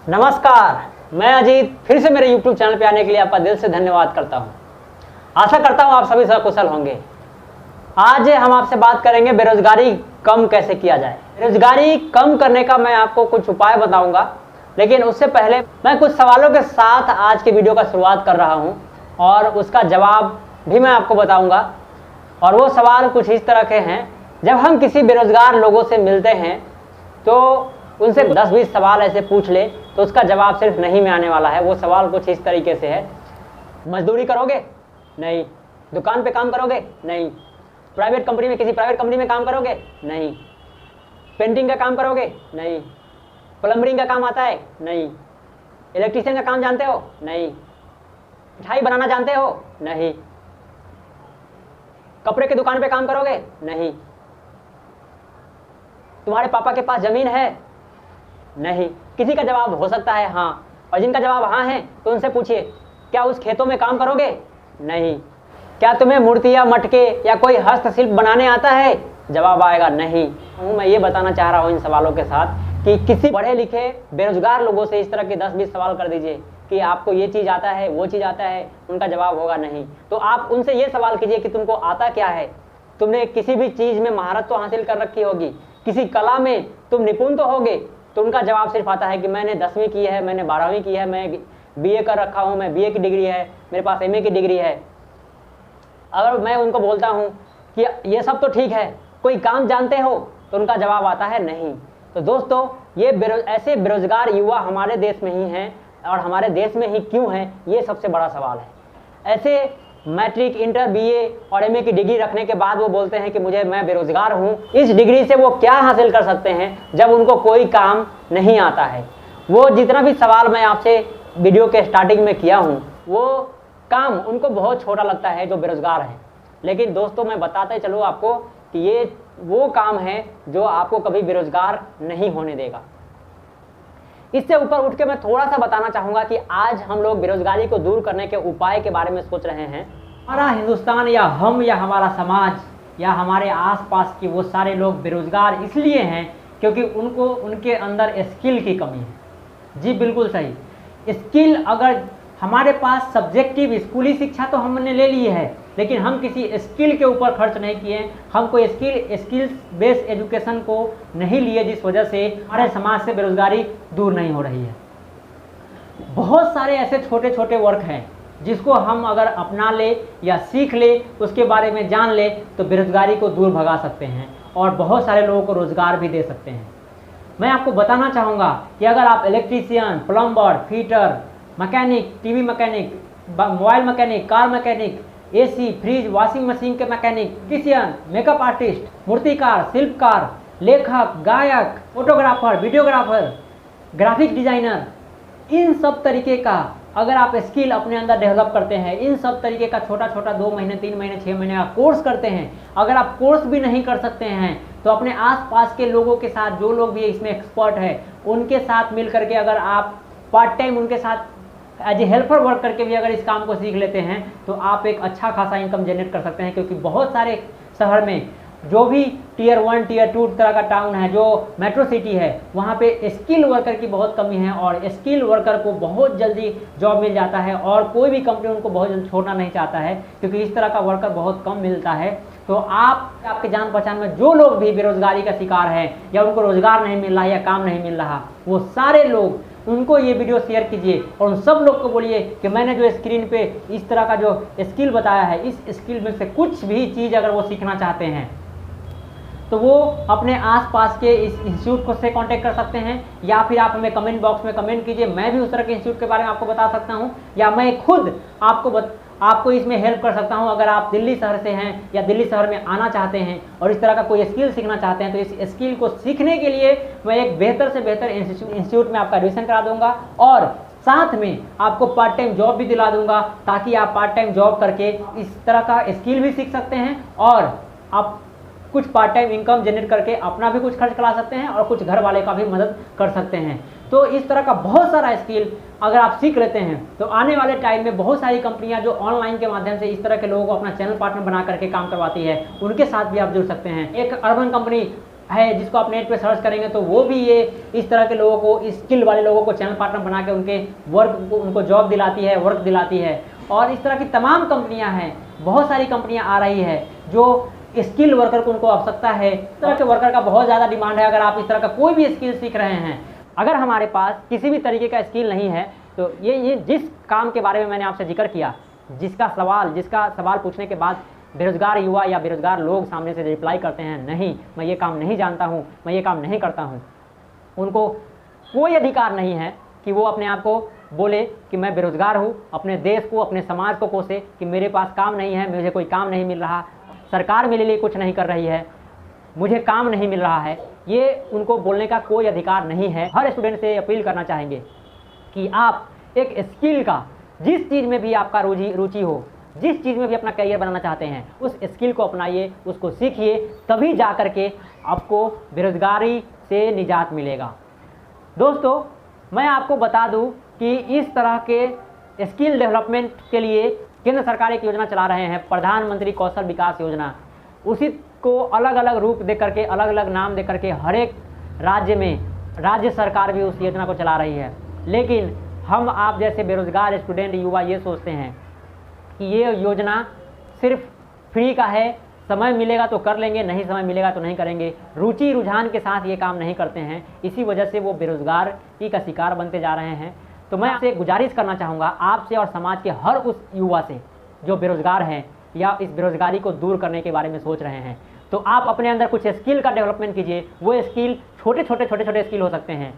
नमस्कार, मैं अजीत फिर से मेरे YouTube चैनल पे आने के लिए आपका दिल से धन्यवाद करता हूँ। आशा करता हूँ आप सभी सकुशल होंगे। आज हम आपसे बात करेंगे बेरोजगारी कम कैसे किया जाए। बेरोजगारी कम करने का मैं आपको कुछ उपाय बताऊंगा, लेकिन उससे पहले मैं कुछ सवालों के साथ आज के वीडियो का शुरुआत कर रहा हूँ और उसका जवाब भी मैं आपको बताऊँगा। और वो सवाल कुछ इस तरह के हैं, जब हम किसी बेरोजगार लोगों से मिलते हैं तो उनसे 10-20 सवाल ऐसे पूछ ले तो उसका जवाब सिर्फ नहीं में आने वाला है। वो सवाल कुछ इस तरीके से है, मजदूरी करोगे? नहीं। दुकान पे काम करोगे? नहीं। प्राइवेट कंपनी में, किसी प्राइवेट कंपनी में काम करोगे? नहीं। पेंटिंग का काम करोगे? नहीं। प्लम्बरिंग का काम आता है? नहीं। इलेक्ट्रीशियन का काम जानते हो? नहीं। मिठाई बनाना जानते हो? नहीं। कपड़े की दुकान पे काम करोगे? नहीं। तुम्हारे पापा के पास जमीन है? नहीं। किसी का जवाब हो सकता है हाँ, और जिनका जवाब हाँ है तो उनसे पूछिए, क्या उस खेतों में काम करोगे? नहीं। क्या तुम्हें मूर्तियां, मटके या कोई हस्तशिल्प बनाने आता है? जवाब आएगा नहीं। मैं ये बताना चाह रहा हूँ इन सवालों के साथ कि किसी पढ़े लिखे बेरोजगार लोगों से इस तरह के 10-20 सवाल कर दीजिए कि आपको ये चीज़ आता है, वो चीज़ आता है, उनका जवाब होगा नहीं। तो आप उनसे ये सवाल कीजिए कि तुमको आता क्या है। तुमने किसी भी चीज़ में महारत तो हासिल कर रखी होगी, किसी कला में तुम निपुण तो होगे। तो उनका जवाब सिर्फ आता है कि मैंने 10वीं की है, मैंने 12वीं की है, मैं BA कर रखा हूँ, मैं BA की डिग्री है, मेरे पास MA की डिग्री है। अगर मैं उनको बोलता हूँ कि ये सब तो ठीक है, कोई काम जानते हो, तो उनका जवाब आता है नहीं। तो दोस्तों, ये ऐसे बेरोजगार युवा हमारे देश में ही हैं, और हमारे देश में ही क्यों हैं, ये सबसे बड़ा सवाल है। ऐसे मैट्रिक, इंटर, BA और MA की डिग्री रखने के बाद वो बोलते हैं कि मैं बेरोजगार हूँ। इस डिग्री से वो क्या हासिल कर सकते हैं जब उनको कोई काम नहीं आता है। वो जितना भी सवाल मैं आपसे वीडियो के स्टार्टिंग में किया हूँ, वो काम उनको बहुत छोटा लगता है जो बेरोजगार हैं। लेकिन दोस्तों, मैं बताते चलूँ आपको कि ये वो काम है जो आपको कभी बेरोजगार नहीं होने देगा। इससे ऊपर उठ के मैं थोड़ा सा बताना चाहूँगा कि आज हम लोग बेरोजगारी को दूर करने के उपाय के बारे में सोच रहे हैं। हमारा हिंदुस्तान या हम या हमारा समाज या हमारे आसपास के वो सारे लोग बेरोजगार इसलिए हैं क्योंकि उनके अंदर स्किल की कमी है। जी बिल्कुल सही। स्किल, अगर हमारे पास सब्जेक्टिव स्कूली शिक्षा तो हमने ले ली है, लेकिन हम किसी स्किल के ऊपर खर्च नहीं किए, हम कोई स्किल्स बेस्ड एजुकेशन को नहीं लिए, जिस वजह से हमारे समाज से बेरोजगारी दूर नहीं हो रही है। बहुत सारे ऐसे छोटे छोटे वर्क हैं जिसको हम अगर अपना ले या सीख ले, उसके बारे में जान ले, तो बेरोजगारी को दूर भगा सकते हैं और बहुत सारे लोगों को रोजगार भी दे सकते हैं। मैं आपको बताना चाहूँगा कि अगर आप electrician, plumber, fitter, mechanic, TV mechanic, mobile mechanic, car mechanic, AC, fridge, washing machine के मैकेनिक, टिशियन, मेकअप आर्टिस्ट, मूर्तिकार, शिल्पकार, लेखक, गायक, फोटोग्राफर, वीडियोग्राफर, ग्राफिक डिजाइनर, इन सब तरीके का अगर आप स्किल अपने अंदर डेवलप करते हैं, इन सब तरीके का छोटा छोटा 2 महीने, 3 महीने, 6 महीने का कोर्स करते हैं, अगर आप कोर्स भी नहीं कर सकते हैं तो अपने आसपास के लोगों के साथ, जो लोग भी इसमें एक्सपर्ट है, उनके साथ मिल करके अगर आप पार्ट टाइम उनके साथ एज ए हेल्पर वर्क करके भी अगर इस काम को सीख लेते हैं तो आप एक अच्छा खासा इनकम जनरेट कर सकते हैं। क्योंकि बहुत सारे शहर में, जो भी Tier 1, Tier 2 तरह का टाउन है, जो मेट्रो सिटी है, वहाँ पे स्किल वर्कर की बहुत कमी है और स्किल वर्कर को बहुत जल्दी जॉब मिल जाता है और कोई भी कंपनी उनको बहुत जल्दी छोड़ना नहीं चाहता है, क्योंकि इस तरह का वर्कर बहुत कम मिलता है। तो आपके जान पहचान में जो लोग भी बेरोजगारी का शिकार हैं या उनको रोजगार नहीं मिल रहा या काम नहीं मिल रहा, वो सारे लोग, उनको ये वीडियो शेयर कीजिए और उन सब लोग को बोलिए कि मैंने जो स्क्रीन पे इस तरह का जो स्किल बताया है, इस स्किल में से कुछ भी चीज़ अगर वो सीखना चाहते हैं तो वो अपने आसपास के इस इंस्टीट्यूट को से कांटेक्ट कर सकते हैं, या फिर आप हमें कमेंट बॉक्स में कमेंट कीजिए। मैं भी उस तरह के इंस्टीट्यूट के बारे में आपको बता सकता हूँ, या मैं खुद आपको इसमें हेल्प कर सकता हूं। अगर आप दिल्ली शहर से हैं या दिल्ली शहर में आना चाहते हैं और इस तरह का कोई स्किल सीखना चाहते हैं, तो इस स्किल को सीखने के लिए मैं एक बेहतर से बेहतर इंस्टीट्यूट में आपका एडमिशन करा दूंगा और साथ में आपको पार्ट टाइम जॉब भी दिला दूंगा, ताकि आप पार्ट टाइम जॉब करके इस तरह का स्किल भी सीख सकते हैं और आप कुछ पार्ट टाइम इनकम जनरेट करके अपना भी कुछ खर्च चला सकते हैं और कुछ घर वाले का भी मदद कर सकते हैं। तो इस तरह का बहुत सारा स्किल अगर आप सीख लेते हैं तो आने वाले टाइम में बहुत सारी कंपनियां जो ऑनलाइन के माध्यम से इस तरह के लोगों को अपना चैनल पार्टनर बना करके काम करवाती है, उनके साथ भी आप जुड़ सकते हैं। एक अर्बन कंपनी है जिसको आप नेट पे सर्च करेंगे तो वो भी ये इस तरह के लोगों को, स्किल वाले लोगों को चैनल पार्टनर बना के उनको जॉब दिलाती है, वर्क दिलाती है। और इस तरह की तमाम कंपनियां हैं, बहुत सारी कंपनियां आ रही है जो स्किल वर्कर को उनको आवश्यकता है। इस तरह के वर्कर का बहुत ज़्यादा डिमांड है। अगर आप इस तरह का कोई भी स्किल सीख रहे हैं, अगर हमारे पास किसी भी तरीके का स्किल नहीं है तो ये जिस काम के बारे में मैंने आपसे जिक्र किया, जिसका सवाल पूछने के बाद बेरोजगार युवा या बेरोजगार लोग सामने से रिप्लाई करते हैं, नहीं मैं ये काम नहीं जानता हूँ, मैं ये काम नहीं करता हूँ, उनको कोई अधिकार नहीं है कि वो अपने आप को बोले कि मैं बेरोजगार हूँ, अपने देश को, अपने समाज को कोसे कि मेरे पास काम नहीं है, मुझे कोई काम नहीं मिल रहा, सरकार मेरे लिए कुछ नहीं कर रही है, मुझे काम नहीं मिल रहा है। ये उनको बोलने का कोई अधिकार नहीं है। हर स्टूडेंट से अपील करना चाहेंगे कि आप एक स्किल का, जिस चीज़ में भी आपका रुचि हो, जिस चीज़ में भी अपना करियर बनाना चाहते हैं, उस स्किल को अपनाइए, उसको सीखिए, तभी जा कर के आपको बेरोजगारी से निजात मिलेगा। दोस्तों, मैं आपको बता दूं कि इस तरह के स्किल डेवलपमेंट के लिए केंद्र सरकार एक योजना चला रहे हैं, प्रधानमंत्री कौशल विकास योजना। उसी को अलग अलग रूप दे करके, अलग अलग नाम दे करके हर एक राज्य में राज्य सरकार भी उस योजना को चला रही है। लेकिन हम आप जैसे बेरोजगार स्टूडेंट युवा ये सोचते हैं कि ये योजना सिर्फ फ्री का है, समय मिलेगा तो कर लेंगे, नहीं समय मिलेगा तो नहीं करेंगे। रुचि रुझान के साथ ये काम नहीं करते हैं, इसी वजह से वो बेरोजगारी का शिकार बनते जा रहे हैं। तो मैं आपसे गुजारिश करना चाहूँगा, आपसे और समाज के हर उस युवा से जो बेरोजगार हैं या इस बेरोजगारी को दूर करने के बारे में सोच रहे हैं, तो आप अपने अंदर कुछ स्किल का डेवलपमेंट कीजिए। वो स्किल छोटे छोटे स्किल हो सकते हैं।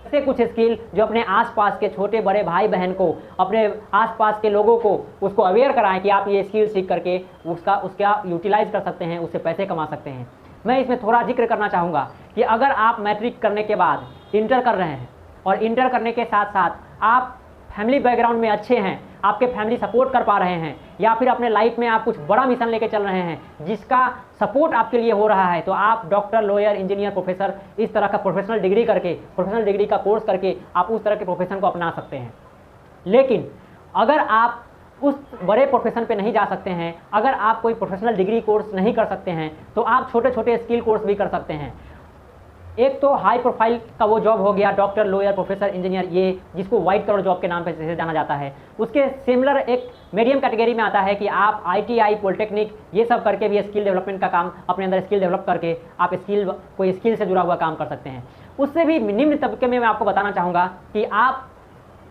ऐसे कुछ स्किल जो अपने आसपास के छोटे बड़े भाई बहन को, अपने आसपास के लोगों को उसको अवेयर कराएं कि आप ये स्किल सीख करके उसका यूटिलाइज कर सकते हैं, उससे पैसे कमा सकते हैं। मैं इसमें थोड़ा जिक्र करना चाहूँगा कि अगर आप मैट्रिक करने के बाद इंटर कर रहे हैं और इंटर करने के साथ साथ आप फैमिली बैकग्राउंड में अच्छे हैं, आपके फैमिली सपोर्ट कर पा रहे हैं, या फिर अपने लाइफ में आप कुछ बड़ा मिशन लेके चल रहे हैं जिसका सपोर्ट आपके लिए हो रहा है, तो आप डॉक्टर, लॉयर, इंजीनियर, प्रोफेसर, इस तरह का प्रोफेशनल डिग्री का कोर्स करके आप उस तरह के प्रोफेशन को अपना सकते हैं। लेकिन अगर आप उस बड़े प्रोफेशन पे नहीं जा सकते हैं, अगर आप कोई प्रोफेशनल डिग्री कोर्स नहीं कर सकते हैं, तो आप छोटे छोटे स्किल कोर्स भी कर सकते हैं। एक तो हाई प्रोफाइल का वो जॉब हो गया, डॉक्टर, लॉयर, प्रोफेसर, इंजीनियर, ये जिसको व्हाइट कलर जॉब के नाम पे जाना जाता है। उसके सिमिलर एक मीडियम कैटेगरी में आता है कि आप ITI, पॉलिटेक्निक, ये सब करके भी स्किल डेवलपमेंट का काम, अपने अंदर स्किल डेवलप करके आप कोई स्किल से जुड़ा हुआ काम कर सकते हैं। उससे भी निम्न तबके में मैं आपको बताना चाहूँगा कि आप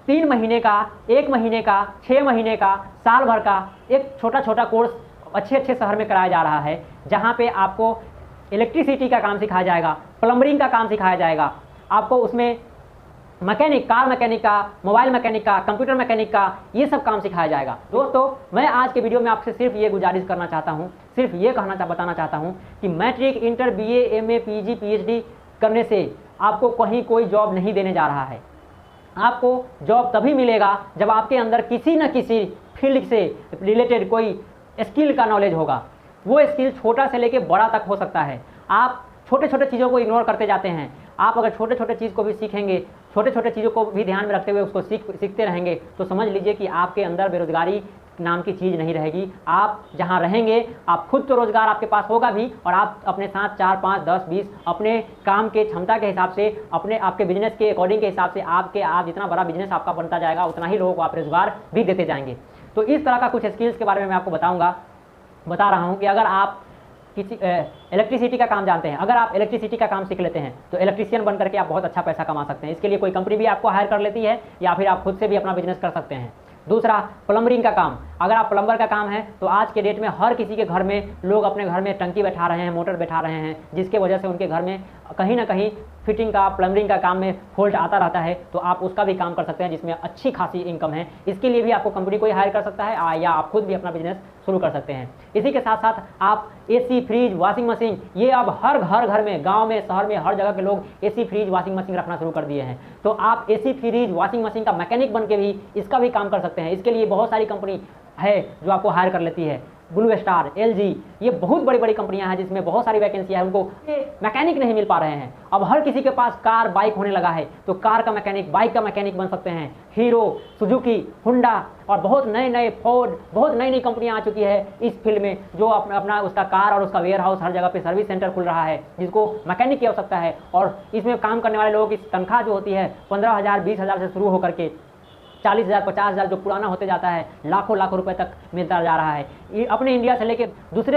3 महीने का, 1 महीने का, 6 महीने का, साल भर का एक छोटा छोटा कोर्स अच्छे शहर में कराया जा रहा है, जहाँ पे आपको इलेक्ट्रिसिटी का काम सिखाया जाएगा, प्लम्बरिंग का काम सिखाया जाएगा, आपको उसमें मैकेनिक, कार मैकेनिक का, मोबाइल मैकेनिक का, कंप्यूटर मैकेनिक का, ये सब काम सिखाया जाएगा। दोस्तों, मैं आज के वीडियो में आपसे सिर्फ ये गुजारिश करना चाहता हूँ, सिर्फ ये बताना चाहता हूँ कि matric, inter, BA, MA, PG, PhD करने से आपको कहीं कोई जॉब नहीं देने जा रहा है। आपको जॉब तभी मिलेगा जब आपके अंदर किसी न किसी फील्ड से रिलेटेड कोई स्किल का नॉलेज होगा। वो स्किल छोटा से लेके बड़ा तक हो सकता है। आप छोटे छोटे चीज़ों को इग्नोर करते जाते हैं। आप अगर छोटे छोटे चीज़ को भी सीखेंगे, छोटे छोटे चीज़ों को भी ध्यान में रखते हुए उसको सीखते रहेंगे, तो समझ लीजिए कि आपके अंदर बेरोजगारी नाम की चीज़ नहीं रहेगी। आप जहाँ रहेंगे, आप खुद तो रोज़गार आपके पास होगा भी, और आप अपने साथ 4, 5, 10, 20 अपने काम के क्षमता के हिसाब से, आपके बिजनेस के अकॉर्डिंग के हिसाब से आप जितना बड़ा बिजनेस आपका बनता जाएगा, उतना ही लोगों को आप रोज़गार भी देते जाएंगे। तो इस तरह का कुछ स्किल्स के बारे में मैं आपको बता रहा हूँ कि अगर आप किसी इलेक्ट्रिसिटी का काम जानते हैं, अगर आप इलेक्ट्रिसिटी का काम सीख लेते हैं तो इलेक्ट्रिशियन बन करके आप बहुत अच्छा पैसा कमा सकते हैं। इसके लिए कोई कंपनी भी आपको हायर कर लेती है, या फिर आप खुद से भी अपना बिजनेस कर सकते हैं। दूसरा, प्लम्बरिंग का काम। अगर आप प्लम्बर का काम है तो आज के डेट में हर किसी के घर में लोग अपने घर में टंकी बैठा रहे हैं, मोटर बैठा रहे हैं, जिसके वजह से उनके घर में कहीं ना कहीं फिटिंग का, प्लम्बरिंग का काम में फॉल्ट आता रहता है। तो आप उसका भी काम कर सकते हैं, जिसमें अच्छी खासी इनकम है। इसके लिए भी आपको कंपनी कोई हायर कर सकता है, या आप खुद भी अपना बिजनेस शुरू कर सकते हैं। इसी के साथ साथ आप AC, फ्रिज, वॉशिंग मशीन, ये अब हर घर में, गांव में, शहर में, हर जगह के लोग AC, फ्रिज, वॉशिंग मशीन रखना शुरू कर दिए हैं। तो आप AC, फ्रिज, वॉशिंग मशीन का मैकेनिक बन के भी इसका भी काम कर सकते हैं। इसके लिए बहुत सारी कंपनी है जो आपको हायर कर लेती है। ब्लू स्टार, LG, ये बहुत बड़ी बड़ी कंपनियां हैं जिसमें बहुत सारी वैकेंसी है। उनको मैकेनिक नहीं मिल पा रहे हैं। अब हर किसी के पास कार बाइक होने लगा है, तो कार का मैकेनिक, बाइक का मैकेनिक बन सकते हैं। हीरो, सुजुकी, हुंडा और बहुत नए नए फोर्ड, बहुत नई नई कंपनियां आ चुकी है इस फील्ड में, जो अपना उसका कार और उसका वेयर हाउस हर जगह पे सर्विस सेंटर खुल रहा है, जिसको मैकेनिक की आवश्यकता है। और इसमें काम करने वाले लोगों की तनख्वाह जो होती है 15,000 20,000 से शुरू होकर के 40,000 50,000, जो पुराना होते जाता है लाखों लाखों रुपए तक मिलता जा रहा है। अपने इंडिया से लेकर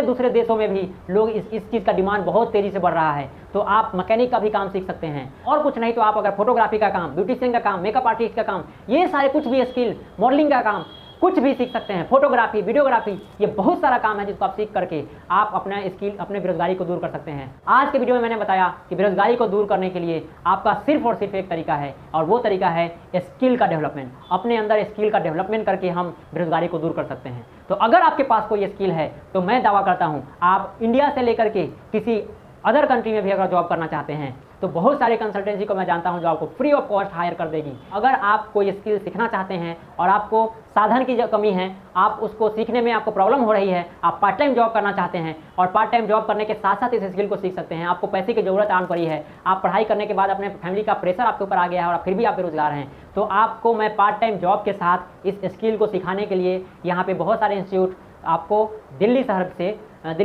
दूसरे देशों में भी लोग इस चीज़ का डिमांड बहुत तेज़ी से बढ़ रहा है। तो आप मैकेनिक का भी काम सीख सकते हैं, और कुछ नहीं तो आप अगर फोटोग्राफी का काम, ब्यूटिशियन का काम, मेकअप आर्टिस्ट का काम, ये सारे कुछ भी स्किल, मॉडलिंग का काम, कुछ भी सीख सकते हैं। फोटोग्राफी, वीडियोग्राफी, ये बहुत सारा काम है जिसको आप सीख करके आप अपना स्किल, अपने बेरोजगारी को दूर कर सकते हैं। आज के वीडियो में मैंने बताया कि बेरोजगारी को दूर करने के लिए आपका सिर्फ और सिर्फ एक तरीका है, और वो तरीका है स्किल का डेवलपमेंट। अपने अंदर स्किल का डेवलपमेंट करके हम बेरोजगारी को दूर कर सकते हैं। तो अगर आपके पास कोई स्किल है तो मैं दावा करता हूँ आप इंडिया से लेकर के किसी अदर कंट्री में भी अगर जॉब करना चाहते हैं तो बहुत सारे कंसल्टेंसी को मैं जानता हूं जो आपको फ्री ऑफ कॉस्ट हायर कर देगी। अगर आप कोई स्किल सीखना चाहते हैं और आपको साधन की कमी है, आप उसको सीखने में आपको प्रॉब्लम हो रही है, आप पार्ट टाइम जॉब करना चाहते हैं और पार्ट टाइम जॉब करने के साथ साथ इस स्किल को सीख सकते हैं, आपको पैसे की ज़रूरत आन पड़ी है, आप पढ़ाई करने के बाद अपने फैमिली का प्रेशर आपके ऊपर आ गया है और फिर भी आप बेरोजगार हैं, तो आपको मैं पार्ट टाइम जॉब के साथ इस स्किल को सिखाने के लिए यहाँ पे बहुत सारे इंस्टीट्यूट आपको दिल्ली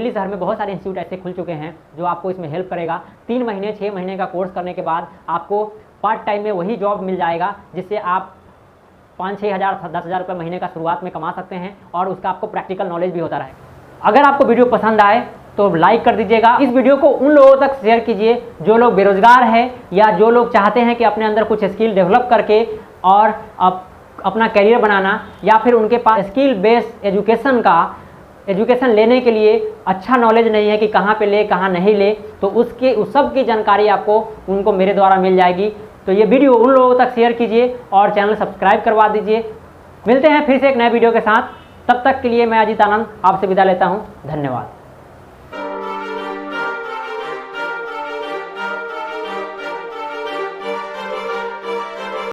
शहर में बहुत सारे इंस्टीट्यूट ऐसे खुल चुके हैं जो आपको इसमें हेल्प करेगा। 3 महीने 6 महीने का कोर्स करने के बाद आपको पार्ट टाइम में वही जॉब मिल जाएगा जिससे आप 5-6 हज़ार 10,000 रुपये महीने का शुरुआत में कमा सकते हैं, और उसका आपको प्रैक्टिकल नॉलेज भी होता रहेगा। अगर आपको वीडियो पसंद आए तो लाइक कर दीजिएगा। इस वीडियो को उन लोगों तक शेयर कीजिए जो लोग बेरोजगार हैं या जो लोग चाहते हैं कि अपने अंदर कुछ स्किल डेवलप करके और अपना करियर बनाना, या फिर उनके पास स्किल बेस्ड एजुकेशन लेने के लिए अच्छा नॉलेज नहीं है कि कहाँ पे ले कहाँ नहीं ले, तो उस सब की जानकारी आपको उनको मेरे द्वारा मिल जाएगी। तो ये वीडियो उन लोगों तक शेयर कीजिए और चैनल सब्सक्राइब करवा दीजिए। मिलते हैं फिर से एक नए वीडियो के साथ, तब तक के लिए मैं अजीत आनंद आपसे विदा लेता हूँ। धन्यवाद।